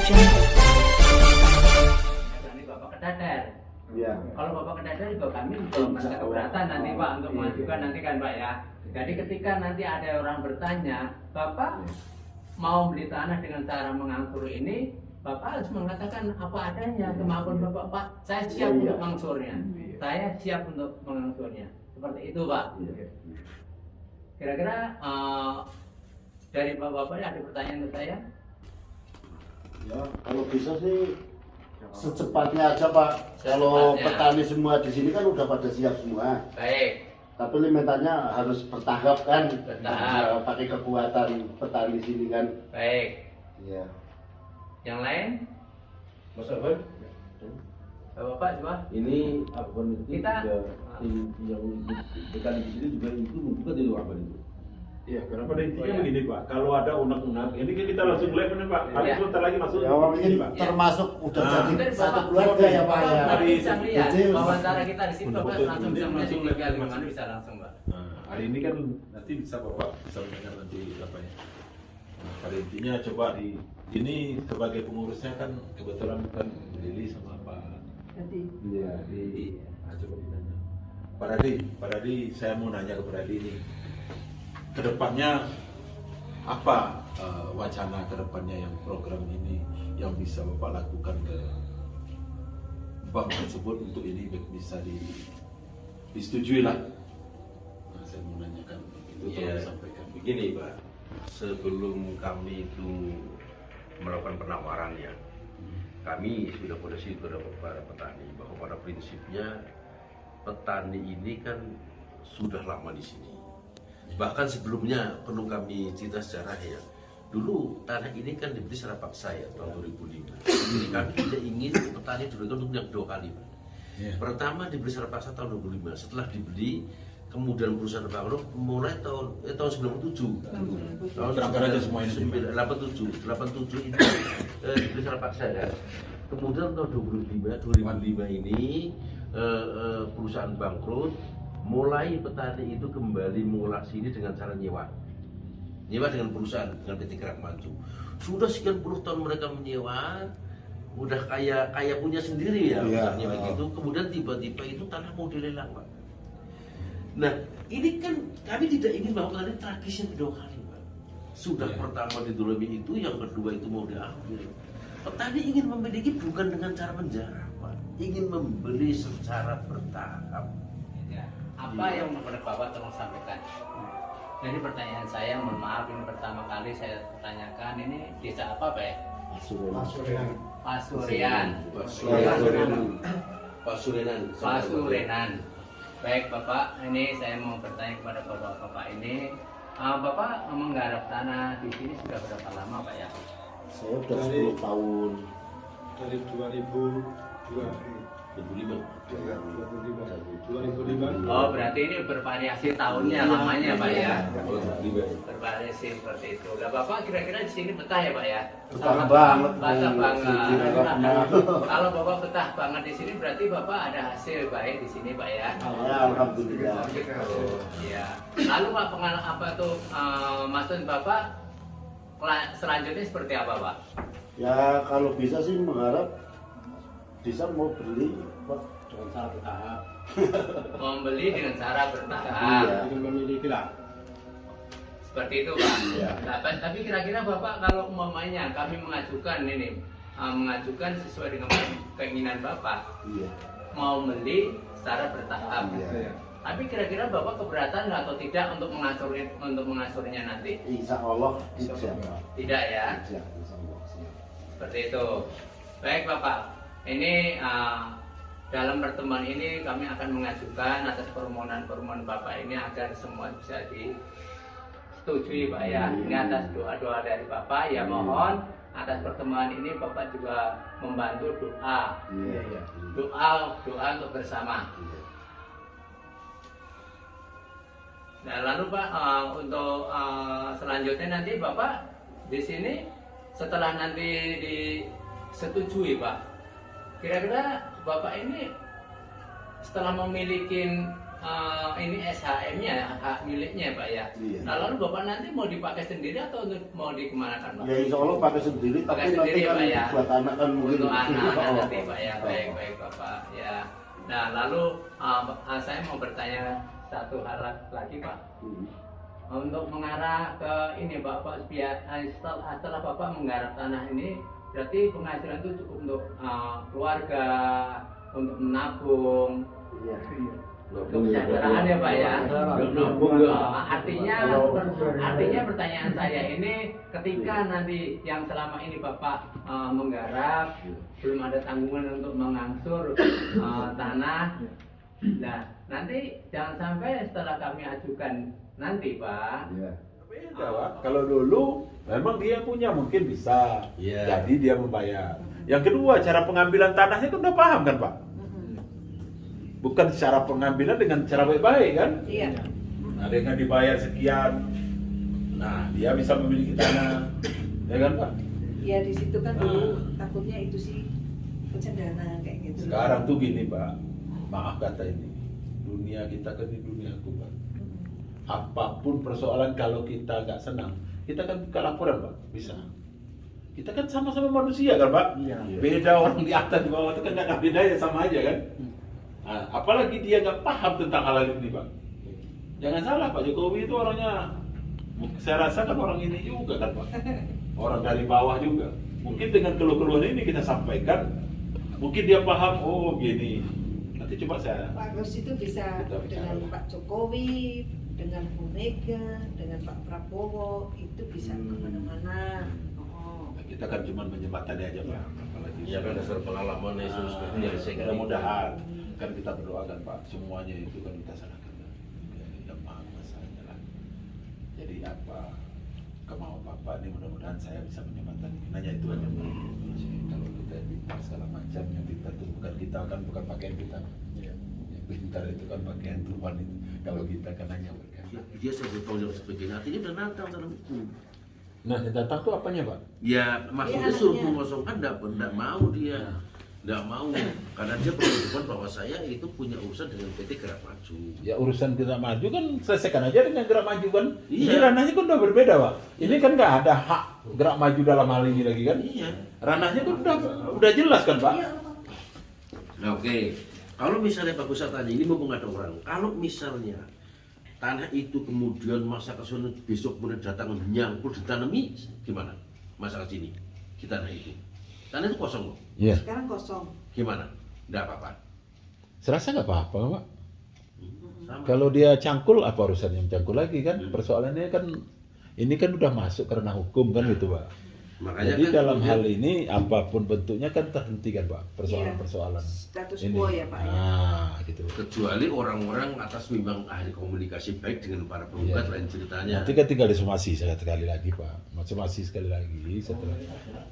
Ini Bapak Kedader. Iya. Kalau Bapak Kedader juga kami juga merasa keberatan nanti Pak untuk mengajukan nanti kan Pak ya. Jadi ketika nanti ada orang bertanya, Bapak mau beli tanah dengan cara mengangsur ini, Bapak harus mengatakan apa adanya kemampuan Bapak, Pak. Saya siap untuk mengangsurnya. Saya siap untuk mengangsurnya. Seperti itu Pak. Kira-kira dari Bapak ada pertanyaan untuk saya? Ya, kalau bisa sih secepatnya aja Pak. Kalau petani semua di sini kan udah pada siap semua. Baik. Tapi limitanya harus bertahap kan. Bertahap. Pakai kekuatan petani sini kan. Baik. Iya. Yang lain? Mas Afan, Bapak coba. ini Afan itu Kita- juga yang dekat di sini juga itu juga di luar Afan itu. Iya, karena pada intinya Oh, iya. begini Pak, kalau ada undang-undang, ini kan kita langsung live nih Pak, paling Iya. sebentar lagi masuk Ya, Pak, ini Pak. termasuk udah Nah. jadi Mungkin satu Bapak- keluarga ya Pak ya. Bapak bisa melihat Jadi, wawancara kita di sini Bapak Betul, langsung bisa betul, melihat betul, tinggal di betul. mana bisa langsung Pak. Nah, hari ini kan nanti bisa Bapak bisa mendengar nanti apa ya. Nah, pada intinya coba di ini sebagai pengurusnya kan kebetulan kan Lili sama Pak Iya. Adi. Nah, coba ditanya. Pak Adi, saya mau nanya kepada Adi ini, kedepannya apa wacana kedepannya yang program ini yang bisa Bapak lakukan ke bank tersebut untuk ini bisa disetujui lah. Nah, saya mau nanyakan itu Iya. tolong disampaikan. Begini Pak, sebelum kami itu melakukan penawaran ya, kami sudah koreksi kepada para petani bahwa pada prinsipnya petani ini kan sudah lama di sini. Bahkan sebelumnya perlu kami cerita sejarah ya. Dulu tanah ini kan dibeli secara paksa ya tahun 2005. Jadi kami tidak ingin petani dulu kan untuk yang dua kali Pak. Pertama dibeli secara paksa tahun 2005. Setelah dibeli kemudian perusahaan bangkrut mulai tahun 97. Tahun Terangkan aja semua ini. 87 itu dibeli secara paksa ya. Kemudian tahun 2005 ini perusahaan bangkrut, mulai petani itu kembali mengolah sini dengan cara nyewa dengan perusahaan, dengan PT Gerak Maju. Sudah sekian puluh tahun mereka menyewa, udah kayak punya sendiri ya, Iya. misalnya begitu. Kemudian tiba-tiba itu tanah mau dilelang Pak. Nah ini kan kami tidak ingin bahwa petani tragis yang kedua kali Pak. Sudah pertama didolimi itu, yang kedua itu mau diambil. Petani ingin memiliki bukan dengan cara menjarah Pak, ingin membeli secara bertahap. Ya. Apa yang menurut Bapak tolong sampaikan? Jadi pertanyaan saya, mohon maaf ini pertama kali saya tanyakan, ini desa apa Pak ya? Pasuruan. Pasurian. Pasurenan. Baik Bapak, ini saya mau bertanya kepada Bapak ini, Bapak menggarap tanah di sini sudah berapa lama Pak ya? Saya udah 10 tahun. Dari 2005. 2005. Oh berarti ini bervariasi tahunnya lamanya Pak ya? Iya. Bervariasi seperti itu. Lah Bapak kira-kira di sini betah ya Pak ya? Betah banget. Betah banget. Betah. Kalau Bapak betah banget di sini berarti Bapak ada hasil baik di sini Pak ya? Ya, alhamdulillah. Iya. Lalu Pak apa tuh maksud Bapak selanjutnya seperti apa Pak? Ya kalau bisa sih mengharap bisa mau beli Pak. Dengan cara bertahap. Membeli dengan cara bertahap. Iya. Ingin memiliki lah. Seperti itu Pak. Iya. Tapi kira-kira Bapak kalau umpamanya kami mengajukan ini mengajukan sesuai dengan keinginan Bapak Iya. mau beli secara bertahap. Iya. Tapi kira-kira Bapak keberatan nggak atau tidak untuk mengasurnya nanti? Insya Allah tidak. Tidak ya. Tidak, insya Allah. Siap. Seperti itu. Baik Bapak, ini dalam pertemuan ini kami akan mengajukan atas permohonan Bapak ini agar semua bisa disetujui Pak ya. Ini atas doa-doa dari Bapak ya, mohon atas pertemuan ini Bapak juga membantu doa. Iya, iya. Doa untuk bersama. Nah lalu Pak untuk selanjutnya nanti Bapak di sini setelah nanti disetujui Pak, kira-kira Bapak ini setelah memiliki ini SHM-nya, hak miliknya Pak ya. Iya. Nah lalu Bapak nanti mau dipakai sendiri atau mau dikemanakan Pak? Ya insya Allah pakai sendiri, Pakai tapi sendiri, nanti kan Pak, ya. buat anak kan mungkin. Untuk anak Oh. nanti Pak ya, baik Bapak ya. Nah lalu saya mau bertanya satu hal lagi Pak. Untuk mengarah ke ini Bapak, setelah Bapak menggarap tanah ini, berarti penghasilan itu cukup untuk keluarga, untuk menabung, Iya. untuk kesejahteraan ya Pak ya. Artinya pertanyaan saya ini, ketika nanti yang selama ini Bapak menggarap, belum ada tanggungan untuk mengangsur tanah. Nah, nanti jangan sampai setelah kami ajukan nanti Pak. Iya. Beda, Pak. Kalau dulu memang dia punya mungkin bisa, Iya. jadi dia membayar. Yang kedua, cara pengambilan tanahnya kan udah paham kan Pak? Bukan cara pengambilan dengan cara baik-baik kan? Iya. Nah, dengan dibayar sekian, nah dia bisa memiliki tanah, ya kan Pak? Ya di situ kan dulu takutnya itu sih pencendana kayak gitu. Sekarang tuh gini Pak, maaf kata ini, dunia kita kan di dunia hukum Pak. Apapun persoalan kalau kita nggak senang, kita kan buka laporan Pak, bisa. Kita kan sama-sama manusia kan Pak? Iya. Beda orang di atas di bawah itu kan nggak ada bedanya, sama aja kan? Nah, apalagi dia nggak paham tentang hal ini Pak. Jangan salah Pak Jokowi itu orangnya, saya rasa kan orang ini juga kan Pak. Orang dari bawah juga. Mungkin dengan keluh-keluhan ini kita sampaikan, mungkin dia paham, oh gini. Nanti coba saya. Pak Gus itu bisa Kita bicara. dengan Pak Jokowi, dengan Bu Mega, dengan Pak Prabowo itu bisa kemana-mana. Oh. Kita kan cuma menjembatani aja Pak. Apalagi Ya kan dasar pengalaman itu seperti yang saya kira. mudah-mudahan kan kita berdoakan Pak, semuanya itu kan kita serahkan yang Maha Kuasanya lah. Jadi apa kemauan Bapak ini mudah-mudahan saya bisa menjembatani. Nanya itu aja Pak. Kalau kita pintar segala macam, yang pintar itu bukan kita kan, bukan pakaian kita. Yang pintar itu kan pakaian Tuhan itu. Kalau kita kan hanya berkat. Dia sebut yang sebagainya, artinya udah nantang dalam hukum. Nah, yang datang tuh apanya Pak? Ya maksudnya Iya, suruh anaknya. mengosongkan enggak mau dia. Enggak mau karena dia berpendapat bahwa saya itu punya urusan dengan PT Gerak Maju. Ya urusan Gerak Maju kan selesaikan aja dengan Gerak Maju kan. Iya. Ini ranahnya kan udah berbeda Pak. Ini kan nggak ada hak Gerak Maju dalam hal ini lagi kan. Iya. Ranahnya kan udah jelas kan Pak. Nah, oke. Kalau misalnya Pak Gus tanya ini mumpung ada orang, kalau misalnya tanah itu kemudian masa ke sana besok kemudian datang nyangkut ditanami gimana? Masa ke sini di tanah itu. Tanah itu kosong loh. Iya. Sekarang kosong. Gimana? Enggak apa-apa. Serasa nggak apa-apa Pak. Sama. Kalau dia cangkul apa urusannya cangkul lagi kan? Persoalannya kan ini kan udah masuk karena hukum kan gitu Pak. Makanya Jadi kan dalam kemudian- hal ini apapun bentuknya kan terhenti kan Pak, persoalan-persoalan. Status Ini. quo ya Pak ya. Nah, gitu. kecuali orang-orang atas memang ahli komunikasi baik dengan para penggugat Iya. lain ceritanya. Nanti kan tinggal disomasi sekali lagi Pak, somasi sekali lagi setelah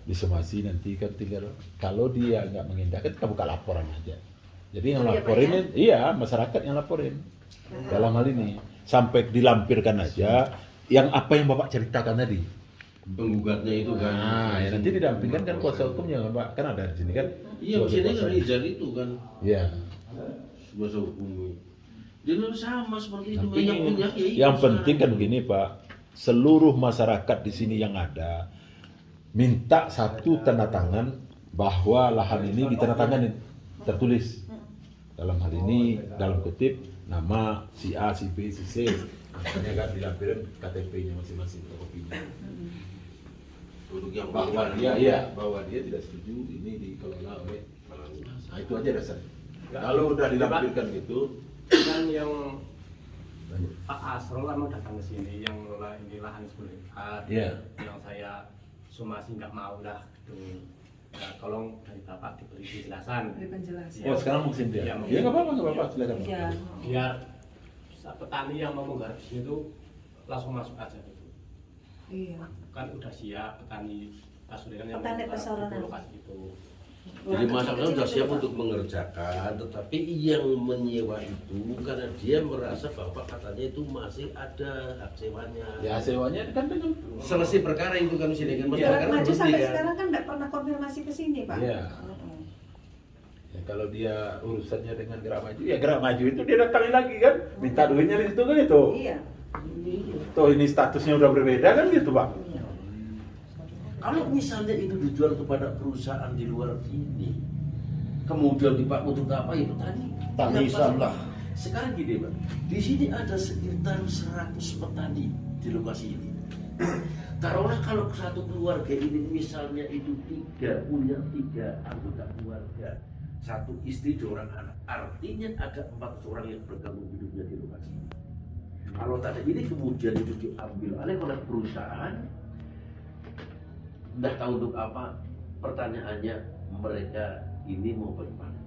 disomasi nanti kan tinggal kalau dia nggak mengindahkan kita buka laporan aja. Jadi yang Oh, iya, Pak, laporin ya? iya masyarakat yang laporin dalam hal ini sampai dilampirkan aja yang apa yang Bapak ceritakan tadi. Penggugatnya itu kan. Nah, ya nanti didampingkan kan kuasa hukumnya Pak, kan ada di sini kan. Iya, sebagai maksudnya kuasa kan hukum. Rizal itu kan Iya. kuasa hukum. Dia sama seperti itu. Tapi Yang punya ya itu yang penting kan sekarang. begini Pak, seluruh masyarakat di sini yang ada minta satu tanda tangan bahwa lahan ini ditandatangani tertulis dalam hal ini dalam kutip nama si A, si B, si C, makanya kan dilampirin KTP-nya masing-masing kopinya. Untuk yang Bahwa bawah, bahwa dia tidak setuju ini dikelola oleh nah itu aja dasarnya. Kalau udah dilampirkan gitu, Kan yang lanjut. Pak Asrul kan mau datang ke sini yang ngelola ini lahan 10 hektar. Iya. Yang saya somasi nggak mau lah gitu. Ya, tolong dari Bapak diberi penjelasan. Beri penjelasan. Oh sekarang mau kesini dia? Iya, mau. Ya nggak apa-apa, silakan. Iya. Biar petani yang mau menggarap di sini tuh langsung masuk aja gitu. Iya. Kan udah siap petani pasukan yang Petani menggarap pesorangan. di lokasi itu. Jadi masyarakat sudah siap untuk mengerjakan, tetapi yang menyewa itu karena dia merasa bahwa katanya itu masih ada hak sewanya. Ya sewanya kan dengan Selesai perkara itu kan sini kan Gerak perkara Maju berhenti sampai kan. sekarang kan nggak pernah konfirmasi ke sini Pak. Iya. Mm-mm. ya Kalau dia urusannya dengan Gerak Maju, ya Gerak Maju itu dia datangin lagi kan, minta duitnya di situ kan itu. Iya. Toh ini statusnya udah berbeda kan gitu Pak. Kalau misalnya itu dijual kepada perusahaan di luar ini, kemudian dipakai untuk apa itu tadi? Tangisan lah. Sekarang gini Pak, di sini ada sekitar 100 petani di lokasi ini. Taruhlah kalau satu keluarga ini misalnya itu punya 3 anggota keluarga, 1 istri 2 orang anak, artinya ada 4 orang yang bergabung hidupnya di lokasi ini. Kalau tadi ini kemudian itu diambil oleh perusahaan, tidak tahu untuk apa, pertanyaannya mereka ini mau bagaimana?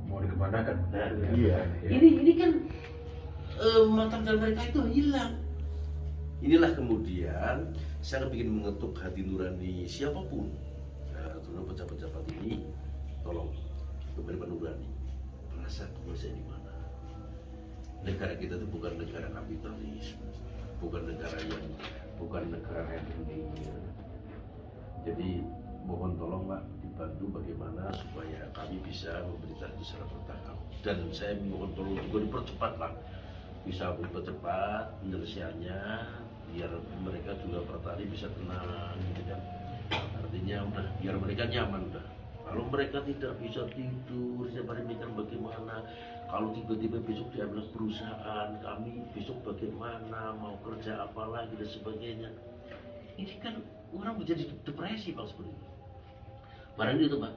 Mau dikemanakan? Nah, Iya. ini kan mata dan mereka itu hilang. Inilah kemudian saya ingin mengetuk hati nurani siapapun, terutama pejabat-pejabat ini, tolong kembali nurani, merasa kuasa di mana. Negara kita itu bukan negara kapitalis, bukan negara yang dunia. Jadi mohon tolong Pak dibantu bagaimana supaya kami bisa memberikan secara bertahap, dan saya mohon tolong juga dipercepatlah, bisa dipercepat penyelesaiannya biar mereka juga petani bisa tenang gitu kan. Artinya udah biar mereka nyaman udah. Kalau mereka tidak bisa tidur, siapa yang mikir bagaimana? Kalau tiba-tiba besok diambil perusahaan, kami besok bagaimana? Mau kerja apa lagi dan sebagainya. Ini kan orang menjadi depresi Pak seperti itu. Barangkali itu Pak.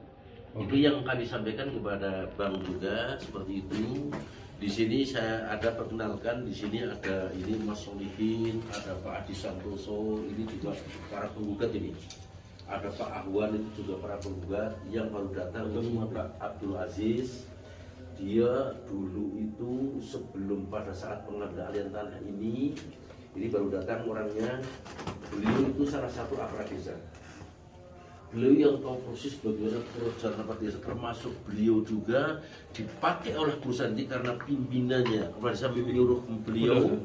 Itu yang kami sampaikan kepada Bang juga seperti itu. Di sini saya ada perkenalkan, di sini ada ini Mas Solihin, ada Pak Adi Santoso, ini juga para penggugat ini. Ada Pak Ahwan, itu juga para penggugat. Yang baru datang ini Pak Abdul Aziz. Dia dulu itu sebelum pada saat pengambilan tanah ini baru datang orangnya. Beliau itu salah satu aparat desa. Beliau yang tahu persis bagaimana pekerjaan aparat desa, termasuk beliau juga dipakai oleh perusahaan ini karena pimpinannya. Kemarin saya menyuruh beliau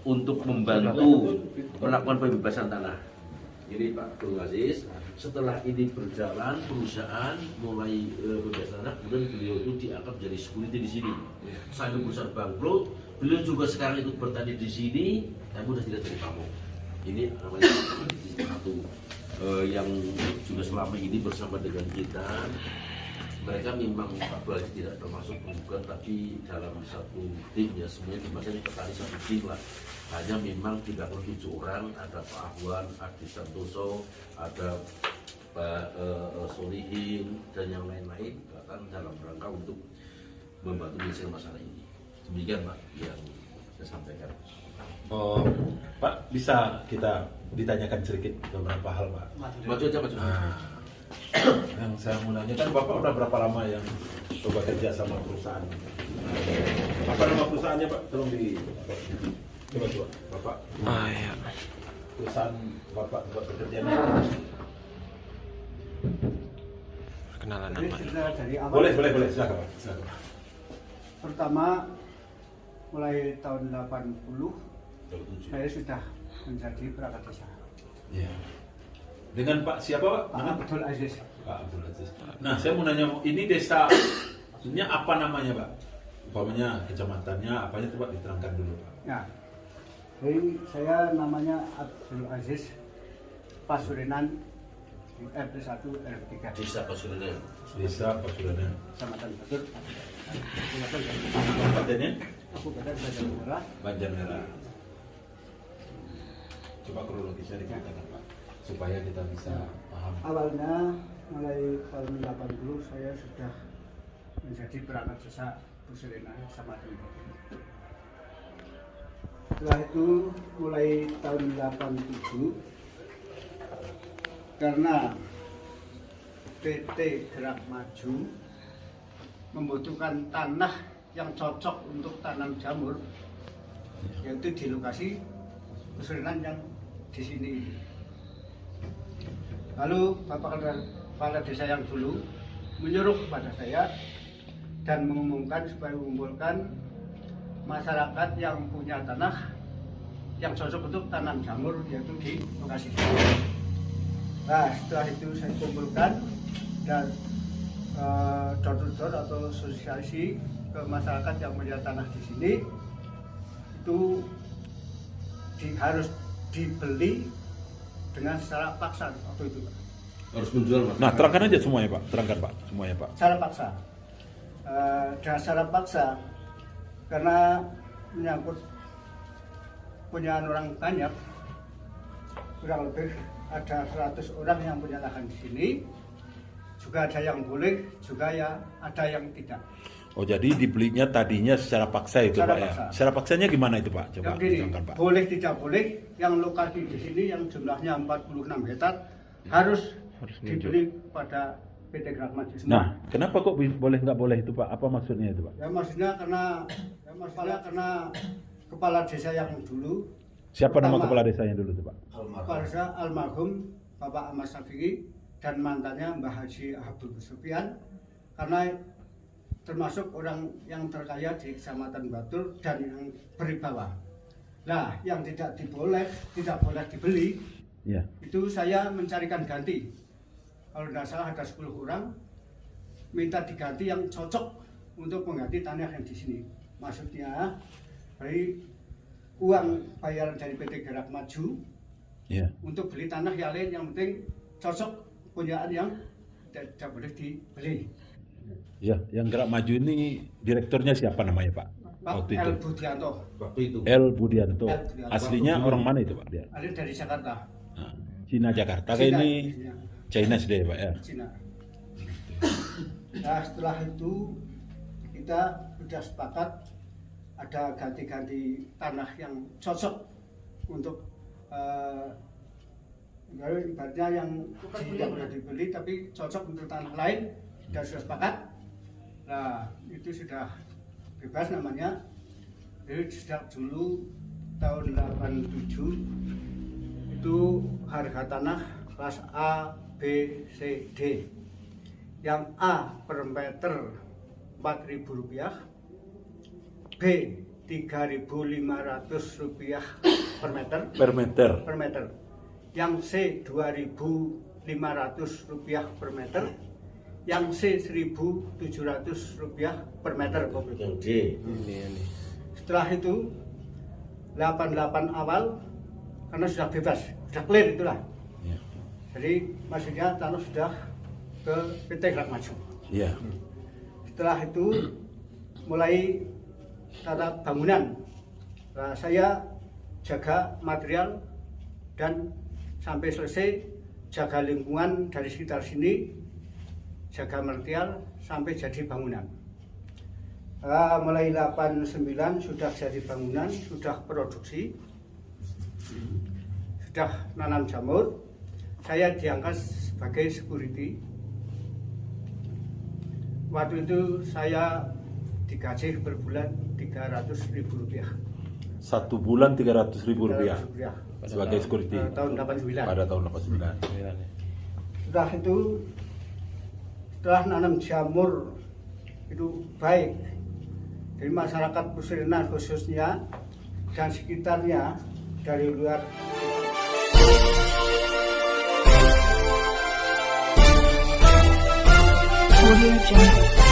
untuk membantu melakukan pembebasan tanah. Ini Pak Abdul Aziz. Setelah ini berjalan, perusahaan mulai pembebasan tanah, kemudian beliau itu diangkat jadi security di sini. Sampai perusahaan bangkrut, beliau juga sekarang ikut bertani di sini, tapi sudah tidak jadi pamong. Ini namanya satu yang juga selama ini bersama dengan kita. Mereka memang Pak Abdul Aziz tidak termasuk penggugat, tapi dalam satu tim ya semuanya dimasanya petani satu tim lah. Hanya memang 37 orang, ada Pak Ahwan, Adi Santoso, ada Pak Solihin dan yang lain-lain, bahkan dalam rangka untuk membantu menyelesaikan masalah ini. Demikian Pak yang saya sampaikan. Oh, Pak bisa kita ditanyakan sedikit beberapa hal Pak. Maju aja maju. Yang saya mau nanya kan Bapak udah berapa lama yang coba kerja sama perusahaan? Apa nama perusahaannya Pak? Tolong coba Bapak. Iya. Perusahaan Bapak buat pekerjaan. Perkenalan Jadi nama. sudah dari awal. Boleh, silakan Pak. Silakan. Pertama mulai tahun 80 saya sudah menjadi perangkat desa. Iya. Dengan Pak siapa Pak? Pak Abdul Aziz. Pak Abdul Aziz. Nah, saya mau nanya, ini desa maksudnya apa namanya Pak? Umpamanya kecamatannya, apanya coba diterangkan dulu Pak. Ya. Jadi saya namanya Abdul Aziz Pasurenan RT 1 RT 3. Desa Pasurunan. Desa Pasurunan. Kecamatan Batur. Kabupatennya? Kabupaten Banjarnegara. Banjarnegara. Coba kronologisnya diceritakan Pak, supaya kita bisa paham. Awalnya mulai tahun 80 saya sudah menjadi perangkat desa Pasurenan sama dengan setelah itu mulai tahun 87 karena PT Gerak Maju membutuhkan tanah yang cocok untuk tanam jamur, yaitu di lokasi Pasurenan yang di sini. Lalu Bapak Kepala Desa yang dulu menyuruh kepada saya dan mengumumkan supaya mengumpulkan masyarakat yang punya tanah yang cocok untuk tanam jamur, yaitu di lokasi. Nah, setelah itu saya kumpulkan dan door to door atau sosialisasi ke masyarakat yang punya tanah di sini itu harus dibeli dengan secara paksa waktu itu, Pak. Harus menjual, Mas. Nah, terangkan aja semuanya, Pak. Terangkan, Pak. Semuanya, Pak. Secara paksa. Dan secara paksa karena menyangkut punya orang banyak, kurang lebih ada 100 orang yang punya lahan di sini. Juga ada yang boleh, juga ya ada yang tidak. Oh, jadi dibelinya tadinya secara paksa itu, Secara Pak paksa. ya? Secara paksanya gimana itu, Pak? Coba Yang gini, terangkan, Pak. boleh tidak boleh, yang lokasi di sini yang jumlahnya 46 hektar harus dibeli pada PT Gerak Maju semua. Nah, kenapa kok boleh nggak boleh itu, Pak? Apa maksudnya itu, Pak? Ya maksudnya karena kepala desa yang dulu. Siapa nama pertama, kepala desanya dulu tuh, Pak? Kepala desa almarhum Bapak Ahmad Syafi'i dan mantannya Mbah Haji Abdul Sufyan, karena termasuk orang yang terkaya di Kecamatan Batur dan yang berwibawa. Nah, yang tidak boleh dibeli, Ya. itu saya mencarikan ganti. Kalau tidak salah ada 10 orang, minta diganti yang cocok untuk mengganti tanah yang di sini. Maksudnya, dari uang bayaran dari PT Gerak Maju, Ya. untuk beli tanah yang lain, yang penting cocok punyaan yang tidak boleh dibeli. Ya, yang Gerak Maju ini direkturnya siapa namanya, Pak? Pak Waktu itu. L. Budianto, Waktu itu. L. Budianto. L. Budianto. Aslinya orang mana itu, Pak? Dia? ada dari Jakarta. Nah, Cina Jakarta. Cina, Ini Cina. China sendiri, Pak ya. Cina. Nah, setelah itu kita sudah sepakat ada ganti-ganti tanah yang cocok untuk ibaratnya yang tidak boleh dibeli tapi cocok untuk tanah lain, dan sudah sepakat. Nah, itu sudah bebas namanya. Jadi sejak dulu tahun 87 itu harga tanah kelas A, B, C, D. Yang A per meter Rp4.000, B Rp3.500 per meter. Per meter. Yang C Rp2.500 per meter. Yang C Rp1.700 per meter. Yang D. Setelah itu 88 awal, karena sudah bebas, sudah clear itulah. Ya. Jadi maksudnya tanah sudah ke PT Gerak Maju. Iya. Setelah itu mulai tata bangunan. Nah, saya jaga material dan sampai selesai jaga lingkungan dari sekitar sini, jaga material sampai jadi bangunan. Mulai 89 sudah jadi bangunan, sudah produksi, sudah nanam jamur. Saya diangkat sebagai security. Waktu itu saya digaji per bulan Rp300.000. Satu bulan Rp300.000 Rp300.000 sebagai security tahun 89. pada tahun 89. Setelah itu, setelah nanam jamur itu baik, jadi masyarakat Puserena khususnya dan sekitarnya dari luar. Audio Jungle.